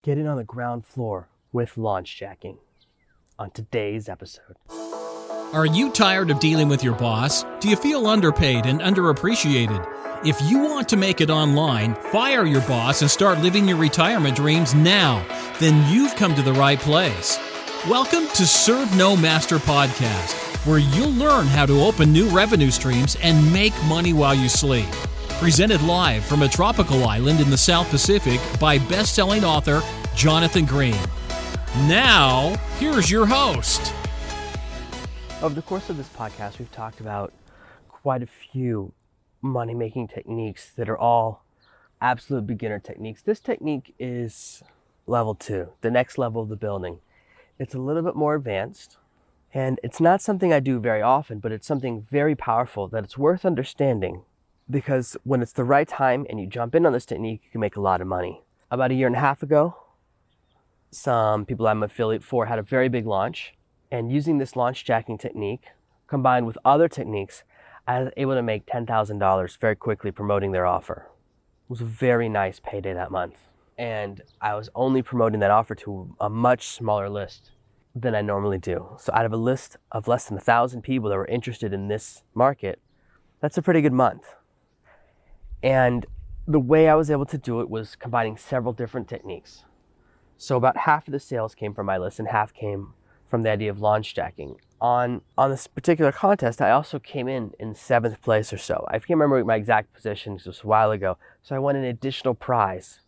Get in on the ground floor with launch jacking on today's episode. Are you tired of dealing with your boss? Do you feel underpaid and underappreciated? If you want to make it online, fire your boss and start living your retirement dreams now, then you've come to the right place. Welcome to ServenoMaster Podcast, where you'll learn how to open new revenue streams and make money while you sleep. Presented live from a tropical island in the South Pacific by best-selling author Jonathan Green. Now, here's your host. Over the course of this podcast, we've talked about quite a few money-making techniques that are all absolute beginner techniques. This technique is level 2, the next level of the building. It's a little bit more advanced, and it's not something I do very often, but it's something very powerful that it's worth understanding, because when it's the right time and you jump in on this technique, you can make a lot of money. About a year and a half ago, some people I'm an affiliate for had a very big launch, and using this launch jacking technique combined with other techniques, I was able to make $10,000 very quickly promoting their offer. It was a very nice payday that month, and I was only promoting that offer to a much smaller list than I normally do. So out of a list of less than 1,000 people that were interested in this market, that's a pretty good month. And the way I was able to do it was combining several different techniques. So about half of the sales came from my list and half came from the idea of launch jacking. On this particular contest, I also came in 7th place or so. I can't remember my exact position because it was a while ago. So I won an additional prize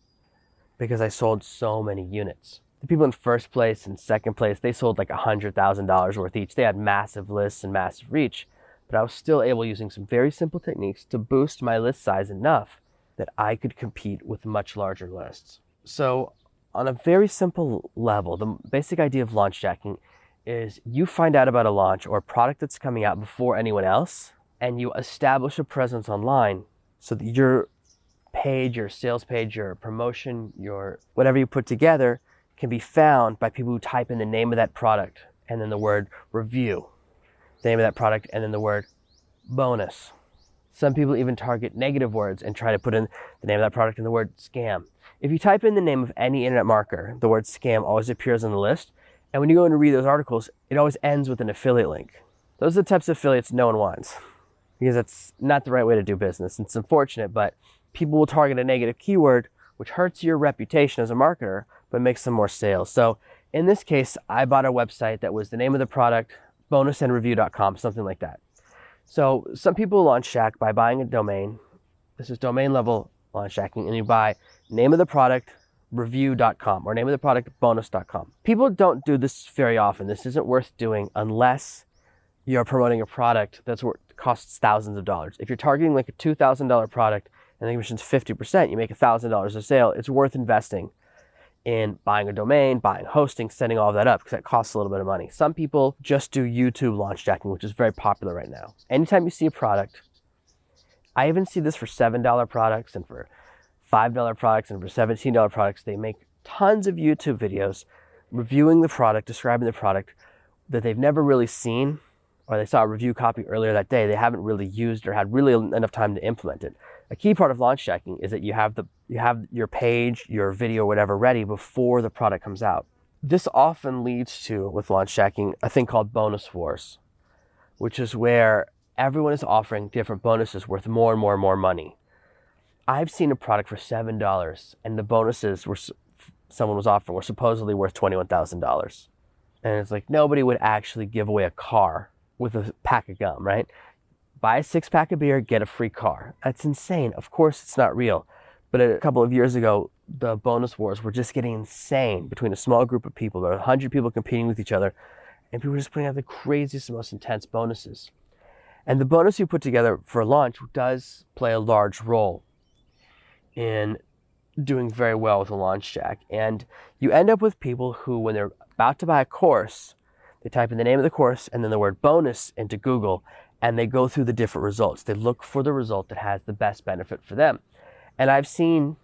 because I sold so many units. The people in first place and second place, they sold like $100,000 worth each. They had massive lists and massive reach. But I was still able, using some very simple techniques, to boost my list size enough that I could compete with much larger lists. So on a very simple level, the basic idea of launch jacking is you find out about a launch or a product that's coming out before anyone else, and you establish a presence online so that your page, your sales page, your promotion, your whatever you put together can be found by people who type in the name of that product and then the word review, the name of that product, and then the word bonus. Some people even target negative words and try to put in the name of that product and the word scam. If you type in the name of any internet marketer, the word scam always appears on the list. And when you go in to read those articles, it always ends with an affiliate link. Those are the types of affiliates no one wants, because that's not the right way to do business. It's unfortunate, but people will target a negative keyword, which hurts your reputation as a marketer, but makes them more sales. So in this case, I bought a website that was the name of the product, bonusandreview.com, something like that. So some people launch jack by buying a domain. This is domain level launch jacking, and you buy name of the product, review.com, or name of the product, bonus.com. People don't do this very often. This isn't worth doing unless you're promoting a product that's costs thousands of dollars. If you're targeting like a $2,000 product and the commission's 50%, you make $1,000 a sale, it's worth investing in buying a domain, buying hosting, setting all of that up, because that costs a little bit of money. Some people just do YouTube launch jacking, which is very popular right now. Anytime you see a product, I even see this for $7 products and for $5 products and for $17 products. They make tons of YouTube videos reviewing the product, describing the product that they've never really seen, or they saw a review copy earlier that day. They haven't really used or had really enough time to implement it. A key part of launch jacking is that you have your page, your video, whatever ready before the product comes out. This often leads to, with launch jacking, a thing called bonus wars, which is where everyone is offering different bonuses worth more and more and more money. I've seen a product for $7 and the bonuses someone was offering were supposedly worth $21,000. And it's like, nobody would actually give away a car with a pack of gum, right? Buy a 6-pack of beer, get a free car. That's insane. Of course it's not real. But a couple of years ago, the bonus wars were just getting insane between a small group of people. There were 100 people competing with each other, and people were just putting out the craziest, most intense bonuses. And the bonus you put together for launch does play a large role in doing very well with a launch jack. And you end up with people who, when they're about to buy a course, they type in the name of the course and then the word bonus into Google, and they go through the different results. They look for the result that has the best benefit for them. And I've seen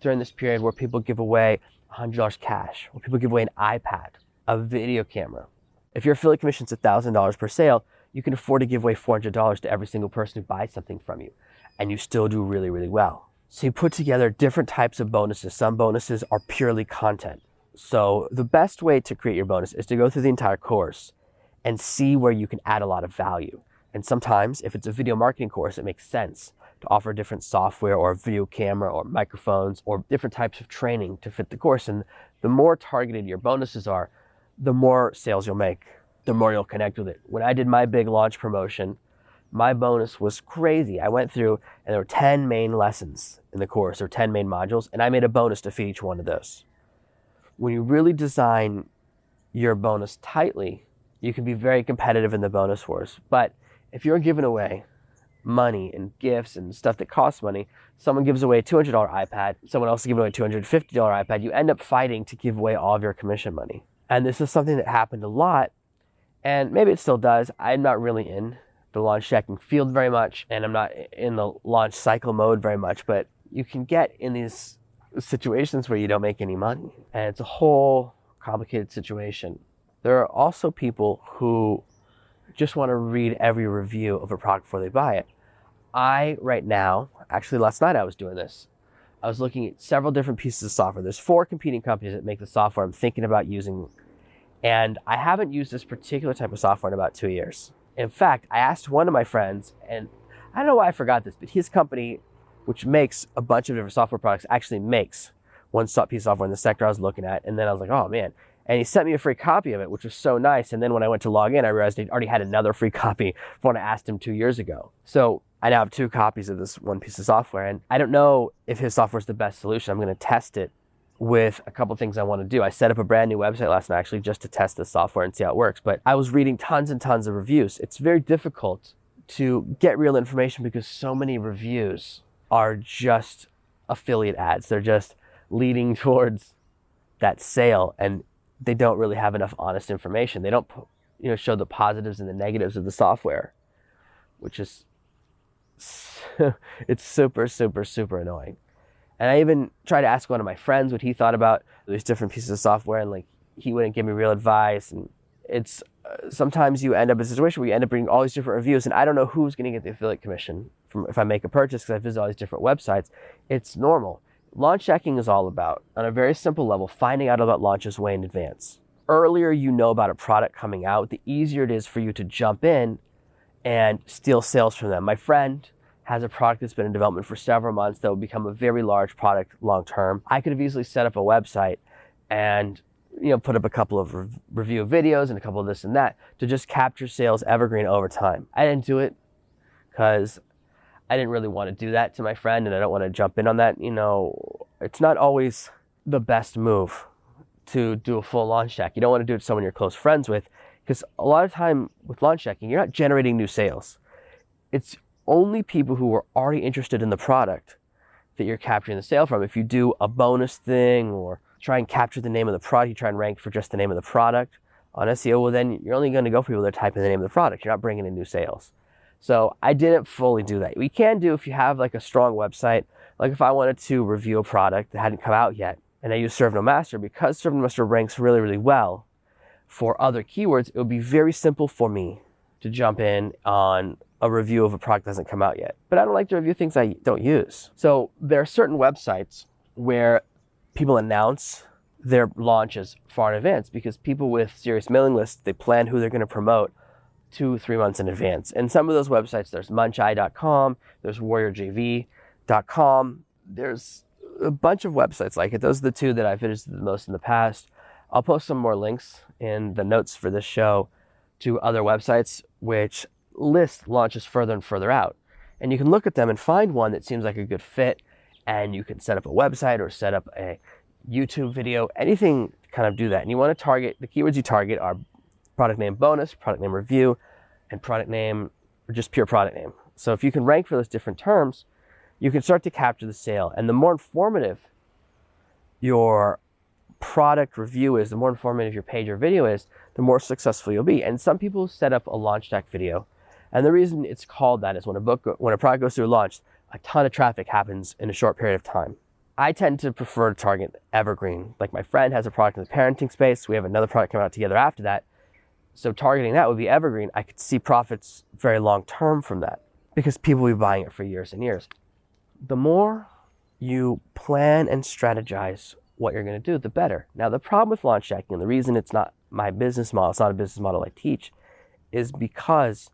during this period where people give away $100 cash, where people give away an iPad, a video camera. If your affiliate commission's $1,000 per sale, you can afford to give away $400 to every single person who buys something from you, and you still do really, really well. So you put together different types of bonuses. Some bonuses are purely content. So the best way to create your bonus is to go through the entire course and see where you can add a lot of value. And sometimes, if it's a video marketing course, it makes sense to offer different software or video camera or microphones or different types of training to fit the course. And the more targeted your bonuses are, the more sales you'll make, the more you'll connect with it. When I did my big launch promotion, my bonus was crazy. I went through and there were 10 main lessons in the course or 10 main modules, and I made a bonus to fit each one of those. When you really design your bonus tightly, you can be very competitive in the bonus wars. But if you're giving away money and gifts and stuff that costs money, someone gives away a $200 iPad, someone else is giving away a $250 iPad, you end up fighting to give away all of your commission money. And this is something that happened a lot, and maybe it still does. I'm not really in the launch checking field very much, and I'm not in the launch cycle mode very much, but you can get in these situations where you don't make any money, and it's a whole complicated situation. There are also people who just want to read every review of a product before they buy it. Right now, actually last night I was doing this. I was looking at several different pieces of software. There's 4 competing companies that make the software I'm thinking about using, and I haven't used this particular type of software in about 2 years. In fact, I asked one of my friends, and I don't know why I forgot this, but his company, which makes a bunch of different software products, actually makes one piece of software in the sector I was looking at. And then I was like, oh man. And he sent me a free copy of it, which was so nice. And then when I went to log in, I realized he already had another free copy from when I asked him 2 years ago. So I now have 2 copies of this one piece of software. And I don't know if his software is the best solution. I'm going to test it with a couple things I want to do. I set up a brand new website last night actually just to test the software and see how it works. But I was reading tons and tons of reviews. It's very difficult to get real information because so many reviews are just affiliate ads. They're just leading towards that sale, and they don't really have enough honest information. They don't, show the positives and the negatives of the software, which is, it's super, super, super annoying. And I even tried to ask one of my friends what he thought about these different pieces of software, and he wouldn't give me real advice. And it's sometimes you end up in a situation where you end up bringing all these different reviews, and I don't know who's going to get the affiliate commission from if I make a purchase because I visit all these different websites. It's normal. Launch checking is all about, on a very simple level, finding out about launches way in advance. Earlier you know about a product coming out, the easier it is for you to jump in and steal sales from them. My friend has a product that's been in development for several months that will become a very large product long term. I could have easily set up a website and put up a couple of review videos and a couple of this and that to just capture sales evergreen over time. I didn't do it because I didn't really want to do that to my friend, and I don't want to jump in on that. It's not always the best move to do a full launch check. You don't want to do it to someone you're close friends with, because a lot of time with launch checking, you're not generating new sales. It's only people who are already interested in the product that you're capturing the sale from. If you do a bonus thing or try and capture the name of the product, you try and rank for just the name of the product on SEO, well then you're only going to go for people that type in the name of the product. You're not bringing in new sales. So I didn't fully do that. We can do if you have a strong website, like if I wanted to review a product that hadn't come out yet, and I use servenomaster, because servenomaster ranks really, really well for other keywords, it would be very simple for me to jump in on a review of a product that hasn't come out yet. But I don't like to review things I don't use. So there are certain websites where people announce their launches far in advance, because people with serious mailing lists, they plan who they're going to promote 2-3 months in advance. And some of those websites, there's muncheye.com, there's warriorjv.com, there's a bunch of websites like it. Those are the 2 that I've visited the most in the past. I'll post some more links in the notes for this show to other websites which list launches further and further out. And you can look at them and find one that seems like a good fit, and you can set up a website or set up a YouTube video, anything to kind of do that. And you want to target, the keywords you target are product name bonus, product name review, and product name, or just pure product name. So if you can rank for those different terms, you can start to capture the sale. And the more informative your product review is, the more informative your page or video is, the more successful you'll be. And some people set up a launch deck video. And the reason it's called that is when a product goes through launch, a ton of traffic happens in a short period of time. I tend to prefer to target evergreen. Like my friend has a product in the parenting space. We have another product coming out together after that. So targeting that would be evergreen. I could see profits very long term from that because people will be buying it for years and years. The more you plan and strategize what you're going to do, the better. Now, the problem with launch jacking, and the reason it's not my business model, it's not a business model I teach, is because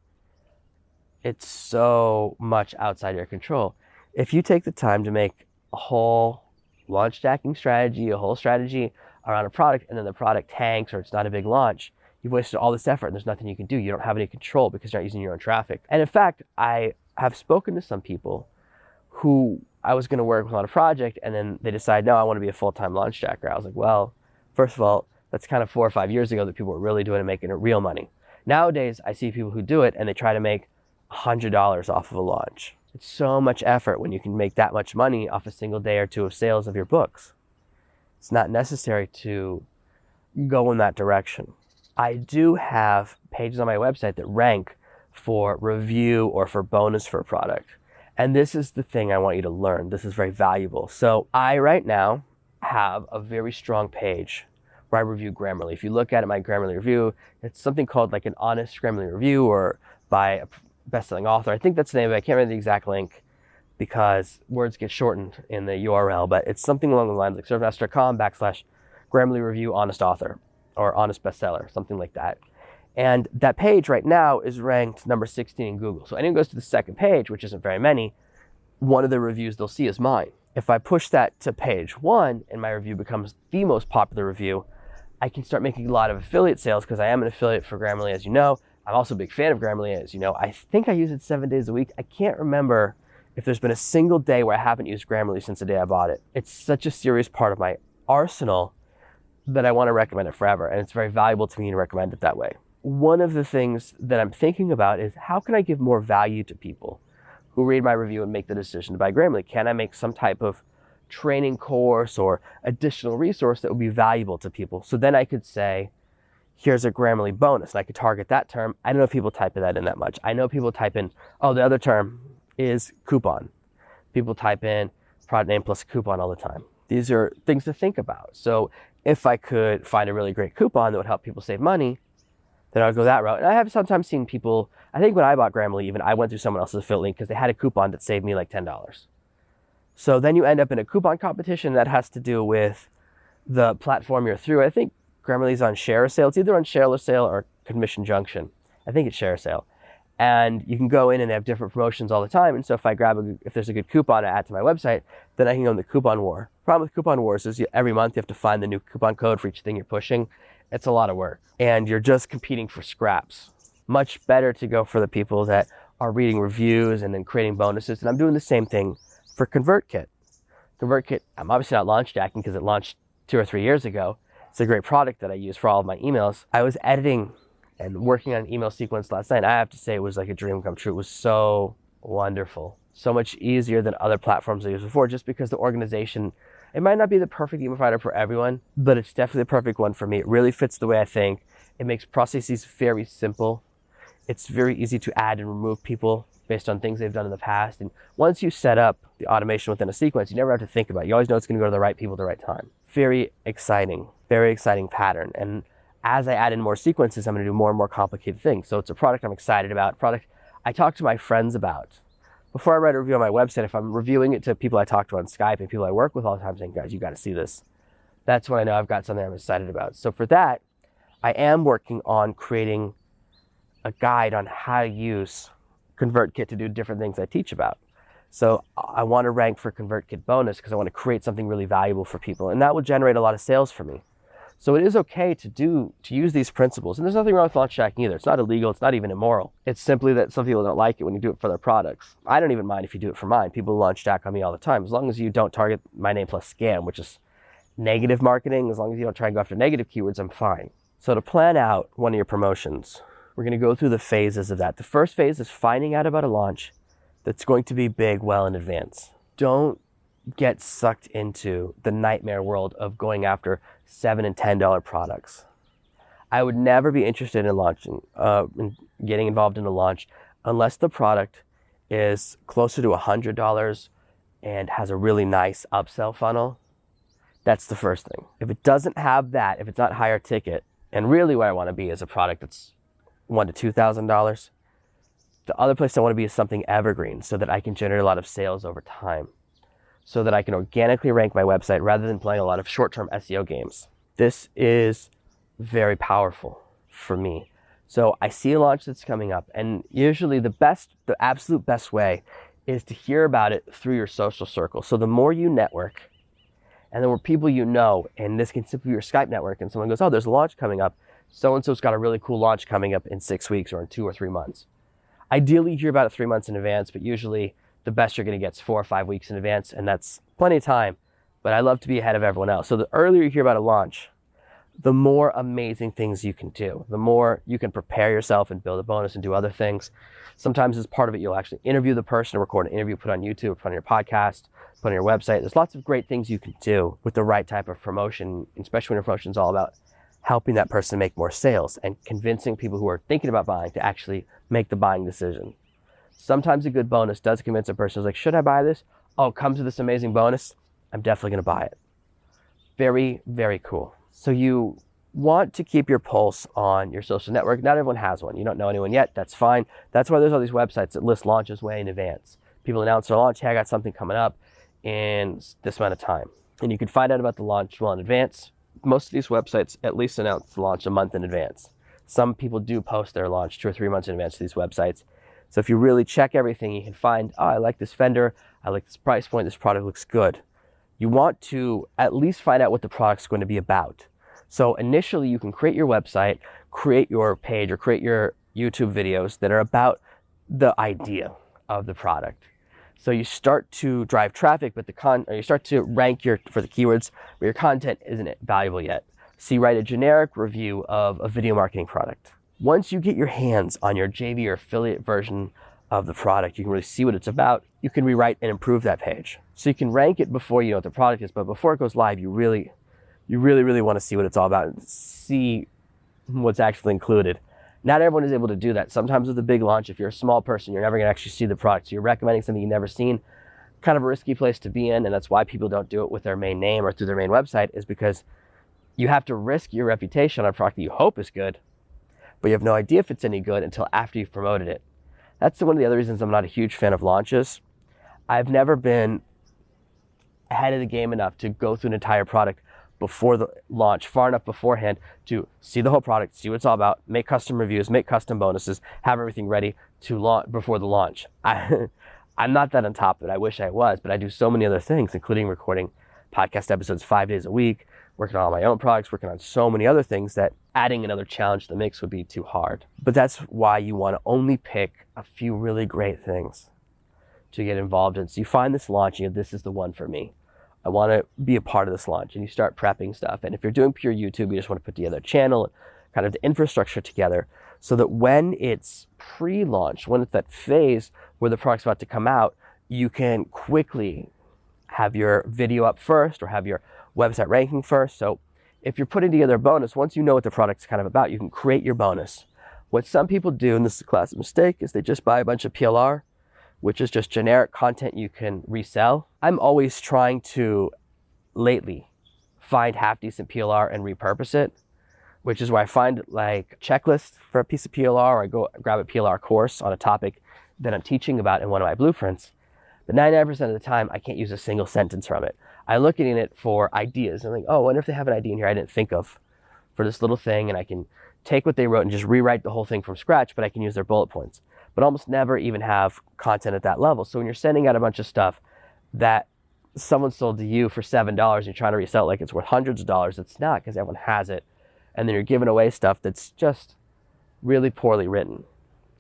it's so much outside your control. If you take the time to make a whole launch jacking strategy, a whole strategy around a product, and then the product tanks or it's not a big launch, you've wasted all this effort and there's nothing you can do. You don't have any control because you're not using your own traffic. And in fact, I have spoken to some people who I was going to work with on a project, and then they decide, no, I want to be a full-time launch jacker. I was like, well, first of all, that's kind of 4 or 5 years ago that people were really doing it and making it real money. Nowadays, I see people who do it and they try to make $100 off of a launch. It's so much effort when you can make that much money off a single day or two of sales of your books. It's not necessary to go in that direction. I do have pages on my website that rank for review or for bonus for a product. And this is the thing I want you to learn. This is very valuable. So I right now have a very strong page where I review Grammarly. If you look at it, my Grammarly review, it's something called like an honest Grammarly review or by a best-selling author. I think that's the name of it. I can't remember the exact link because words get shortened in the URL, but it's something along the lines like servenomaster.com/Grammarly review honest author or honest bestseller, something like that. And that page right now is ranked number 16 in Google. So anyone goes to the second page, which isn't very many, one of the reviews they'll see is mine. If I push that to page 1 and my review becomes the most popular review, I can start making a lot of affiliate sales because I am an affiliate for Grammarly, as you know. I'm also a big fan of Grammarly, as you know. I think I use it 7 days a week. I can't remember if there's been a single day where I haven't used Grammarly since the day I bought it. It's such a serious part of my arsenal that I want to recommend it forever, and it's very valuable to me to recommend it that way. One of the things that I'm thinking about is how can I give more value to people who read my review and make the decision to buy Grammarly? Can I make some type of training course or additional resource that would be valuable to people? So then I could say, here's a Grammarly bonus, and I could target that term. I don't know if people type that in that much. I know people type in, oh, the other term is coupon. People type in product name plus coupon all the time. These are things to think about. So if I could find a really great coupon that would help people save money, then I'll go that route. And I have sometimes seen people, I think when I bought Grammarly, even I went through someone else's affiliate link because they had a coupon that saved me like $10. So then you end up in a coupon competition that has to do with the platform you're through. I think Grammarly's on Share a Sale. It's either on Share a Sale or Commission Junction. I think it's Share a Sale. And you can go in and they have different promotions all the time. And so if I if there's a good coupon to add to my website, then I can go in the coupon war. Problem with coupon wars is every month you have to find the new coupon code for each thing you're pushing. It's a lot of work. And you're just competing for scraps. Much better to go for the people that are reading reviews and then creating bonuses. And I'm doing the same thing for ConvertKit. ConvertKit, I'm obviously not launch jacking because it launched 2 or 3 years ago. It's a great product that I use for all of my emails. I was editing and working on an email sequence last night. I have to say it was like a dream come true. It was so wonderful. So much easier than other platforms I used before just because the organization, it might not be the perfect email provider for everyone, but it's definitely the perfect one for me. It really fits the way I think. It makes processes very simple. It's very easy to add and remove people based on things they've done in the past. And once you set up the automation within a sequence, you never have to think about it. You always know it's going to go to the right people at the right time. Very exciting pattern. And as I add in more sequences, I'm going to do more and more complicated things. So it's a product I'm excited about, a product I talk to my friends about. Before I write a review on my website, if I'm reviewing it to people I talk to on Skype and people I work with all the time saying, guys, you got to see this. That's when I know I've got something I'm excited about. So for that, I am working on creating a guide on how to use ConvertKit to do different things I teach about. So I want to rank for ConvertKit bonus because I want to create something really valuable for people, and that will generate a lot of sales for me. So it is okay to use these principles, and there's nothing wrong with launch jacking either. It's not illegal, it's not even immoral. It's simply that some people don't like it when you do it for their products. I don't even mind if you do it for mine. People launch jack on me all the time. As long as you don't target my name plus scam, which is negative marketing, as long as you don't try and go after negative keywords, I'm fine. So to plan out one of your promotions, we're going to go through the phases of that. The first phase is finding out about a launch that's going to be big well in advance. Don't get sucked into the nightmare world of going after $7 and $10 products. I would never be interested in launching, in getting involved in a launch unless the product is closer to $100 and has a really nice upsell funnel. That's the first thing. If it doesn't have that, if it's not higher ticket, and really where I want to be is a product that's $1,000 to $2,000. The other place I want to be is something evergreen so that I can generate a lot of sales over time. so that I can organically rank my website rather than playing a lot of short-term SEO games. This is very powerful for me. So I see a launch that's coming up, and usually the absolute best way is to hear about it through your social circle. So the more you network, and the more people you know, and this can simply be your Skype network, and someone goes, oh, there's a launch coming up. So-and-so's got a really cool launch coming up in 6 weeks or in 2 or 3 months. Ideally, you hear about it 3 months in advance, but usually the best you're gonna get is 4 or 5 weeks in advance, and that's plenty of time, but I love to be ahead of everyone else. So the earlier you hear about a launch, the more amazing things you can do, the more you can prepare yourself and build a bonus and do other things. Sometimes as part of it, you'll actually interview the person, record an interview, put on YouTube, put on your podcast, put on your website. There's lots of great things you can do with the right type of promotion, especially when your promotion is all about helping that person make more sales and convincing people who are thinking about buying to actually make the buying decision. Sometimes a good bonus does convince a person who's like, should I buy this? Oh, come to this amazing bonus. I'm definitely gonna buy it. Very, very cool. So you want to keep your pulse on your social network. Not everyone has one. You don't know anyone yet, that's fine. That's why there's all these websites that list launches way in advance. People announce their launch, hey, I got something coming up in this amount of time. And you can find out about the launch well in advance. Most of these websites at least announce the launch a month in advance. Some people do post their launch 2 or 3 months in advance to these websites. So if you really check everything, you can find, oh, I like this vendor, I like this price point, this product looks good. You want to at least find out what the product's going to be about. So initially you can create your website, create your page, or create your YouTube videos that are about the idea of the product. So you start to drive traffic, but you start to rank for the keywords, but your content isn't valuable yet. So you write a generic review of a video marketing product. Once you get your hands on your JV or affiliate version of the product, you can really see what it's about. You can rewrite and improve that page. So you can rank it before you know what the product is, but before it goes live, you really want to see what it's all about and see what's actually included. Not everyone is able to do that. Sometimes with a big launch, if you're a small person, you're never gonna actually see the product. So you're recommending something you've never seen, kind of a risky place to be in, and that's why people don't do it with their main name or through their main website, is because you have to risk your reputation on a product that you hope is good, but you have no idea if it's any good until after you've promoted it. That's one of the other reasons I'm not a huge fan of launches. I've never been ahead of the game enough to go through an entire product before the launch, far enough beforehand to see the whole product, see what it's all about, make custom reviews, make custom bonuses, have everything ready to launch before the launch. I'm not that on top of it. I wish I was, but I do so many other things, including recording podcast episodes 5 days a week, working on all my own products, working on so many other things that adding another challenge to the mix would be too hard. But that's why you want to only pick a few really great things to get involved in. So you find this launch, this is the one for me. I want to be a part of this launch, and you start prepping stuff. And if you're doing pure YouTube, you just want to put together a channel, kind of the infrastructure together, so that when it's pre-launch, when it's that phase where the product's about to come out, you can quickly have your video up first or have your website ranking first. So if you're putting together a bonus, once you know what the product's kind of about, you can create your bonus. What some people do, and this is a classic mistake, is they just buy a bunch of PLR, which is just generic content you can resell. I'm always trying to, lately, find half-decent PLR and repurpose it, which is where I find like a checklist for a piece of PLR, or I go grab a PLR course on a topic that I'm teaching about in one of my blueprints. But 99% of the time, I can't use a single sentence from it. I look in it for ideas. I'm like, oh, I wonder if they have an idea in here I didn't think of for this little thing, and I can take what they wrote and just rewrite the whole thing from scratch, but I can use their bullet points. But almost never even have content at that level. So when you're sending out a bunch of stuff that someone sold to you for $7 and you're trying to resell it like it's worth hundreds of dollars, it's not, because everyone has it. And then you're giving away stuff that's just really poorly written.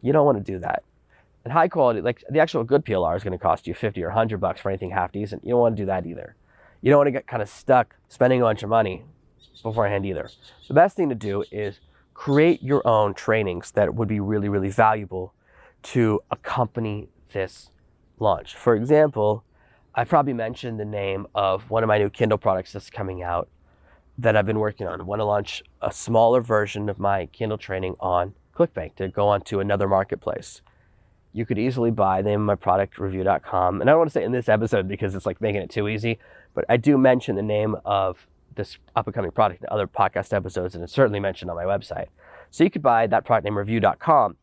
You don't want to do that. And high quality, like the actual good PLR is going to cost you $50 or $100 for anything half decent. You don't want to do that either. You don't want to get kind of stuck spending a bunch of money beforehand either. The best thing to do is create your own trainings that would be really, really valuable to accompany this launch. For example, I probably mentioned the name of one of my new Kindle products that's coming out that I've been working on. I want to launch a smaller version of my Kindle training on ClickBank to go onto another marketplace. You could easily buy the name of my product, review.com. And I don't want to say in this episode because it's like making it too easy, but I do mention the name of this up-and-coming product in other podcast episodes, and it's certainly mentioned on my website. So you could buy that product name, review.com,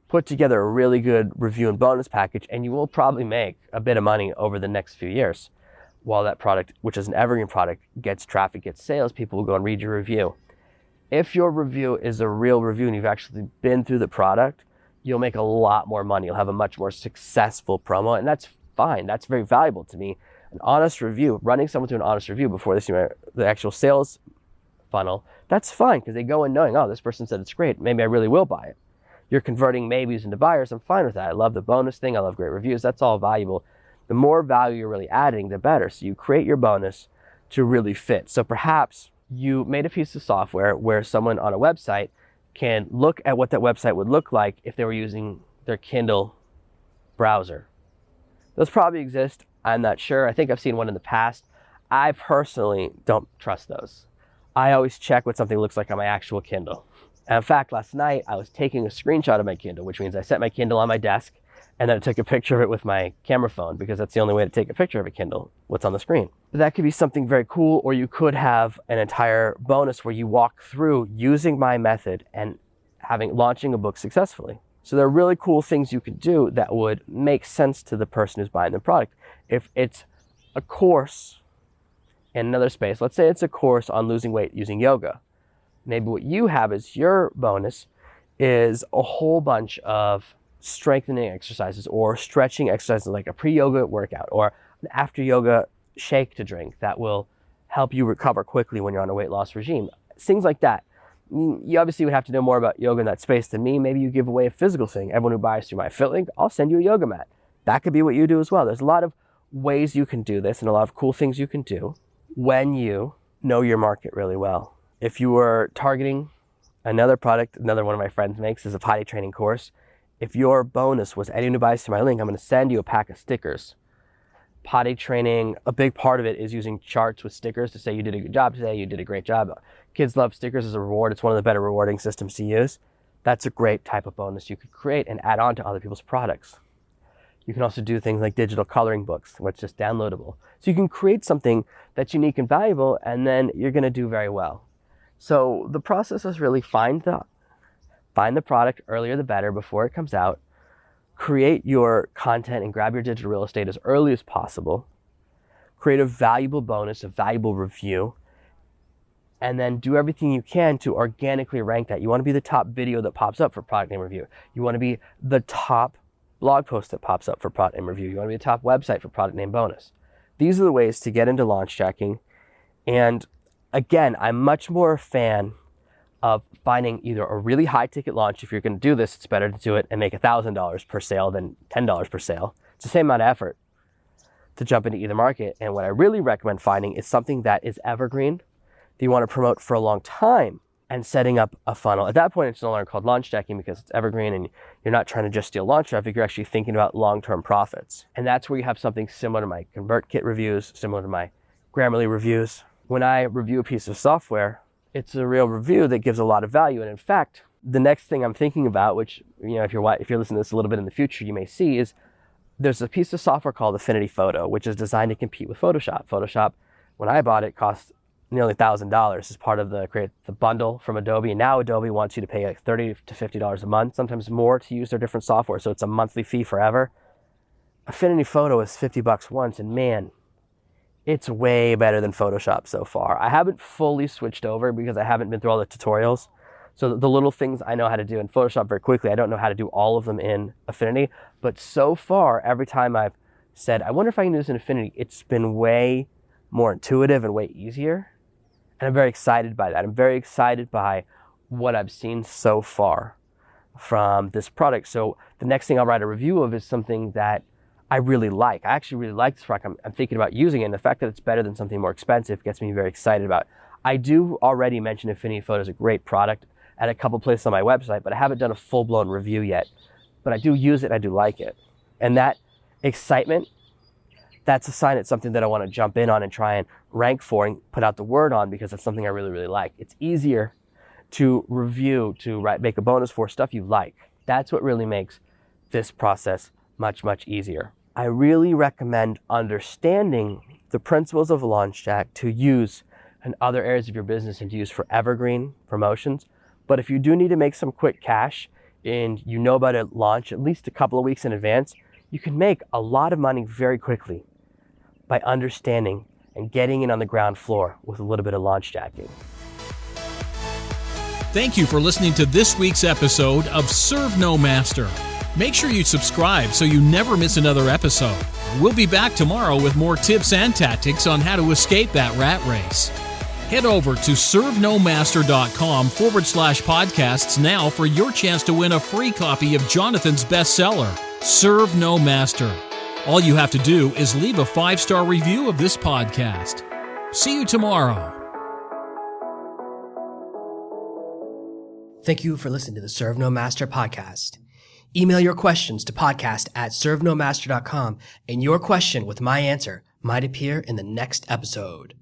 put together a really good review and bonus package, and you will probably make a bit of money over the next few years. while that product, which is an evergreen product, gets traffic, gets sales, people will go and read your review. If your review is a real review and you've actually been through the product, you'll make a lot more money. You'll have a much more successful promo, and that's fine. That's very valuable to me. An honest review, running someone through an honest review before they see the actual sales funnel, that's fine, because they go in knowing, oh, this person said it's great. Maybe I really will buy it. You're converting maybes into buyers. I'm fine with that. I love the bonus thing. I love great reviews. That's all valuable. The more value you're really adding, the better. So you create your bonus to really fit. So perhaps you made a piece of software where someone on a website can look at what that website would look like if they were using their Kindle browser. Those probably exist. I'm not sure. I think I've seen one in the past. I personally don't trust those. I always check what something looks like on my actual Kindle. And in fact, last night I was taking a screenshot of my Kindle, which means I set my Kindle on my desk and then I took a picture of it with my camera phone, because that's the only way to take a picture of a Kindle, what's on the screen. That could be something very cool, or you could have an entire bonus where you walk through using my method and launching a book successfully. So there are really cool things you could do that would make sense to the person who's buying the product. If it's a course in another space, let's say it's a course on losing weight using yoga. Maybe what you have as your bonus is a whole bunch of strengthening exercises or stretching exercises, like a pre-yoga workout or an after-yoga shake to drink that will help you recover quickly when you're on a weight loss regime. Things like that. You obviously would have to know more about yoga in that space than me. Maybe you give away a physical thing. Everyone who buys through my affiliate link, I'll send you a yoga mat. That could be what you do as well. There's a lot of ways you can do this and a lot of cool things you can do when you know your market really well. If you were targeting another product, another one of my friends makes is a potty training course. If your bonus was anyone who buys through my link, I'm going to send you a pack of stickers. Potty training, a big part of it is using charts with stickers to say you did a good job today, you did a great job. Kids love stickers as a reward. It's one of the better rewarding systems to use. That's a great type of bonus you could create and add on to other people's products. You can also do things like digital coloring books, where it's just downloadable. So you can create something that's unique and valuable, and then you're going to do very well. So the process is really find the product earlier the better before it comes out. Create your content and grab your digital real estate as early as possible. Create a valuable bonus, a valuable review, and then do everything you can to organically rank that. You want to be the top video that pops up for product name review. You want to be the top blog post that pops up for product name review. You want to be the top website for product name bonus. These are the ways to get into launch tracking. And again, I'm much more a fan of finding either a really high ticket launch. If you're going to do this, it's better to do it and make $1,000 per sale than $10 per sale. It's the same amount of effort to jump into either market. And what I really recommend finding is something that is evergreen, that you want to promote for a long time, and setting up a funnel. At that point, it's no longer called launch tracking because it's evergreen and you're not trying to just steal launch traffic, you're actually thinking about long-term profits. And that's where you have something similar to my ConvertKit reviews, similar to my Grammarly reviews. When I review a piece of software, it's a real review that gives a lot of value. And in fact, the next thing I'm thinking about, which, if you're listening to this a little bit in the future, you may see, is there's a piece of software called Affinity Photo, which is designed to compete with Photoshop. Photoshop, when I bought it, cost nearly $1,000 as part of the bundle from Adobe. And now Adobe wants you to pay like $30 to $50 a month, sometimes more, to use their different software. So it's a monthly fee forever. Affinity Photo is $50 once, and man, it's way better than Photoshop so far. I haven't fully switched over because I haven't been through all the tutorials. So the little things I know how to do in Photoshop very quickly, I don't know how to do all of them in Affinity. But so far, every time I've said, I wonder if I can do this in Affinity, it's been way more intuitive and way easier. And I'm very excited by that. I'm very excited by what I've seen so far from this product. So the next thing I'll write a review of is something that I really like. I actually really like this product. I'm thinking about using it, and the fact that it's better than something more expensive gets me very excited about it. I do already mention Affinity Photo is a great product at a couple places on my website, but I haven't done a full-blown review yet. But I do use it, and I do like it. And that excitement, that's a sign it's something that I want to jump in on and try and rank for and put out the word on, because it's something I really, really like. It's easier to review, to make a bonus for stuff you like. That's what really makes this process much, much easier. I really recommend understanding the principles of launch track to use in other areas of your business and to use for evergreen promotions. But if you do need to make some quick cash and you know about a launch at least a couple of weeks in advance, you can make a lot of money very quickly by understanding and getting in on the ground floor with a little bit of launch jacking. Thank you for listening to this week's episode of ServenoMaster. Make sure you subscribe so you never miss another episode. We'll be back tomorrow with more tips and tactics on how to escape that rat race. Head over to servenomaster.com/podcasts now for your chance to win a free copy of Jonathan's bestseller, Serve No Master. All you have to do is leave a 5-star review of this podcast. See you tomorrow. Thank you for listening to the Serve No Master podcast. Email your questions to podcast@servenomaster.com, and your question with my answer might appear in the next episode.